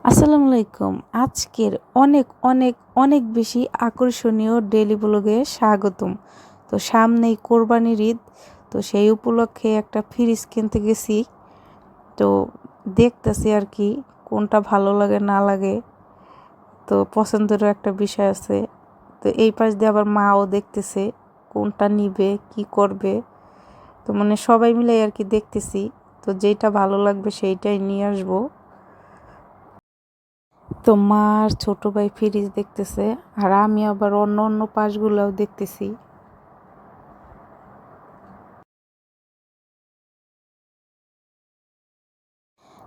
আসসালামু আলাইকুম। আজকের অনেক অনেক অনেক বেশি আকর্ষণীয় ডেইলি ব্লগে স্বাগতম। তো সামনেই কোরবানির ঈদ, তো সেই উপলক্ষে একটা ফ্রিজ কিনতে গেছি। তো দেখতেছি আর কি কোনটা ভালো লাগে না লাগে, তো পছন্দেরও একটা বিষয় আছে। তো এই পাশ দিয়ে আবার মাও দেখতেছে কোনটা নিবে কি করবে। তো মানে সবাই মিলে আর কি দেখতেছি, তো যেটা ভালো লাগবে সেইটাই নিয়ে আসবো। তো মা আর ছোট ভাই ফ্রিজ দেখতেছে, আর আমি আবার অন্য অন্য পাশগুলোও দেখতেছি।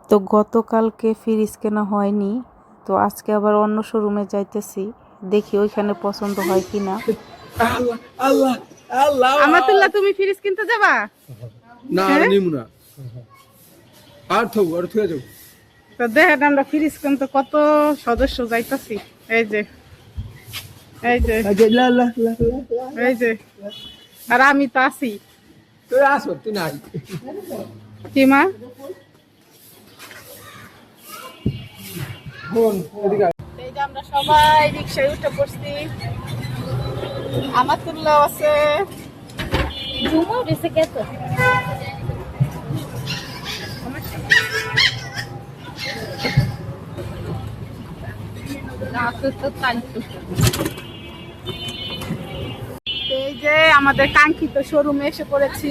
তো গতকালকে ফ্রিজ কেনা হয়নি, তো আজকে আবার অন্য শোরুমে যাইতেছি, দেখি ওইখানে পছন্দ হয় কিনা। আল্লাহ আল্লাহ আল্লাহ আমাতুল্লাহ, তুমি ফ্রিজ কিনতে যাবা? না আর নিমু না আর থাকবো আর থুয়ে যাবো। তো দেখেন আমরা ফ্রিজ কিনতে কত সদস্য যাইতাছি। এই যে এই যে লা লা লা এই যে, আর আমি তো আছি। তুই আসো তুই নাই কি মা? বোন এদিকে আয়। এই যে আমরা সবাই রিক্সায় উঠে পড়ছি। আমাতুল্লাহ আছে, Cuma udah segitu. aku তো তাইতো। এই যে আমাদের কাঙ্ক্ষিত শোরুমে এসে পড়েছি।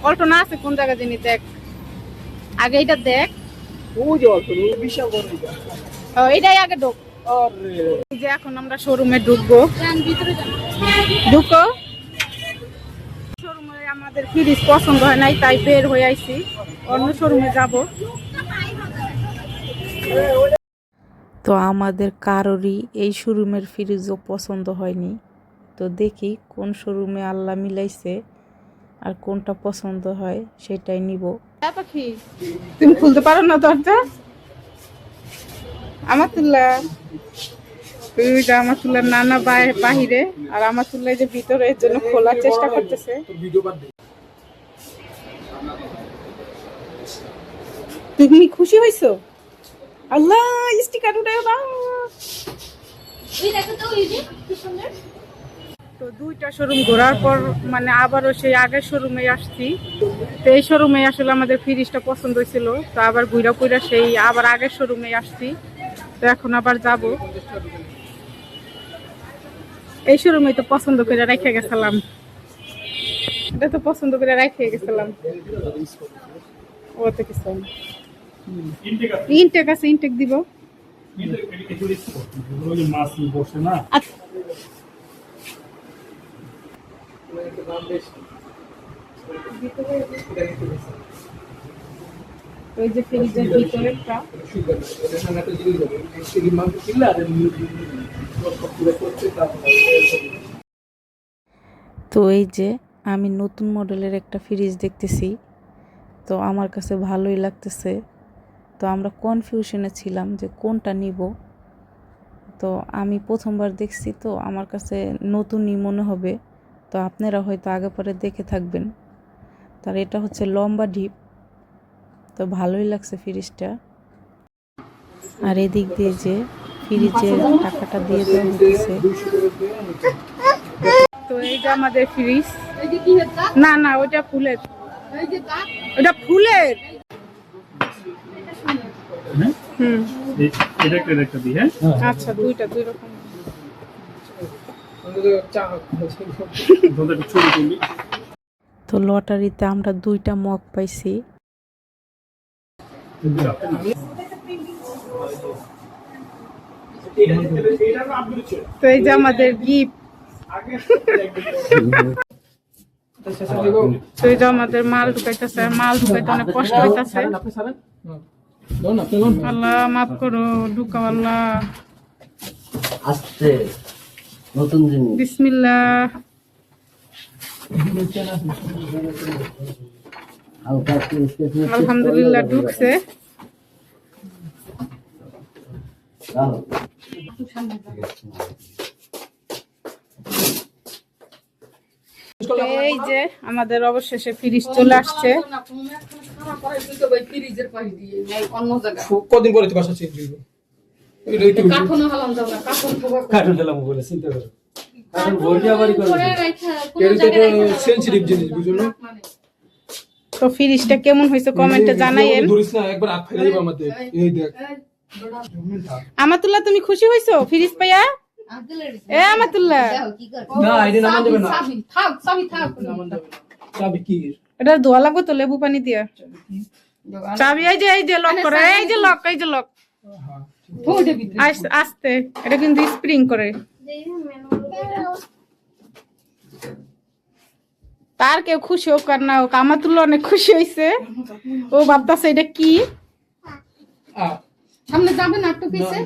অল্টনা আছে কোন জায়গা জানি, দেখ আগে এটা দেখ। ওই যে অল্প বিশাল বড় এটা। ও এটাই আগে ঢোক। আরে এই যে এখন আমরা শোরুমে ঢুকবো। ঢুকো। শোরুমে আমাদের ফ্রিজ পছন্দ হয় নাই, তাই বের হয়ে আইছি, অন্য শোরুমে যাব। তো আমাদের কারোরই এই শোরুমের ফ্রিজও পছন্দ হয়নি। তো দেখি কোন শোরুমে আল্লাহ মিলাইছে আর কোনটা পছন্দ হয় সেটাই নিব। পাখি, তুমি খুলতে পারো না দরজা? আমাতুল্লাহ, তুই যে আমাতুল্লাহ নানা বাহিরে, আর আমাতুল্লাহ যে ভিতরে, এর জন্য খোলার চেষ্টা করতেছে। তোর ভিডিও বাদ দে। তুমি খুশি হইছো? আল্লাহ, স্টিকার উঠাও না। Ini aku tahu ini, kisahnya. তো দুইটা শোরুম ঘোরার পর মানে আবারও সেই আগের শোরুমে আসছি। তো এই শোরুমে আসলে আমাদের ফ্রিজটা পছন্দ হয়েছিল, তো আবার ঘুরা পুরা সেই আবার আগের শোরুমে আসছি। তো এখন আবার যাব। এই শোরুমে তো পছন্দ করে রেখে গেছিলাম, এটা তো পছন্দ করে রেখে গেছিলাম। ও তো কিছু ইনটেক আছে, ইনটেক দিব। আচ্ছা, ওই যে ফ্রিজের ভিতরে একটা এটা সামনে একটা জিনিস হবে এই মাংস কিনলে আর পুরো করতে তারপর তো এই যে আমি নতুন মডেলের একটা ফ্রিজ দেখতেছি, তো আমার কাছে ভালোই লাগতেছে। তো আমরা কনফিউশনে ছিলাম যে কোনটা নিব। তো আমি প্রথমবার দেখছি, তো আমার কাছে নতুনই মনে হবে। তো আপনারা হয়তো আগে পরে দেখে থাকবেন। তার এটা হচ্ছে লম্বা ডিপ, তো ভালোই লাগছে ফ্রিজটা। আর এদিক দিয়ে যে ফ্রিজের টাকাটা দিয়ে দেওয়া হতেছে। তো এই যে আমাদের ফ্রিজ। না না, ওইটা ফুলের, ওটা ফুলের। হুম, এটা একটা দিই, হ্যাঁ আচ্ছা, দুইটা দুই রকম। চা ধরে ছবি তুলি। তো লটারিতে আমরা 2টা মগ পাইছি। তো এই যে আমাদের গিফট। তো এই যে আমাদের মাল ঢুকাইতেছে, মাল ঢুকাইতে অনেক কষ্ট হইতাছে। আল্লাহ মাফ করো, ঢুকাও আল্লাহ। আসছে নতুন জিনিস। বিসমিল্লাহ। হালকা একটু স্পেস আলহামদুলিল্লাহ ঢুকছে। ভালো। তো এই যে আমাদের অবশেষে ফ্রিজ চলে আসছে। কদিন পরে তো বাসা চেঞ্জ হইব কার্টুন খেলাম বলে চিন্তা করো কারণ ভোল্টি আবারই করে সেনসিটিভ জিনিস বুঝো না তো ফ্রিজটা কেমন হয়েছে কমেন্টে জানাইয়েন। ধরিস না একবার আগ ফেলে যাবে আমাদের এই দেখ আমাতুল্লাহ তুমি খুশি হয়েছো ফ্রিজ পাইয়া? এ আমাতুল্লাহ না এটা নামান যাবে না নামান যাবে না চাবি কি এটা ধোয়া লাগবে তো লেবু পানি দিয়ে। চাবি এই যে লক করে, এই যে লক, এই যে লক আস্তে, এটা কিন্তু স্প্রিং করে। তার কেউ খুশি হোক আর না হোক, আমাতুল্লাহ অনেক খুশি হয়েছে। ও ভাবতেছে এটা কি। সামনে যাবে না একটু পিছে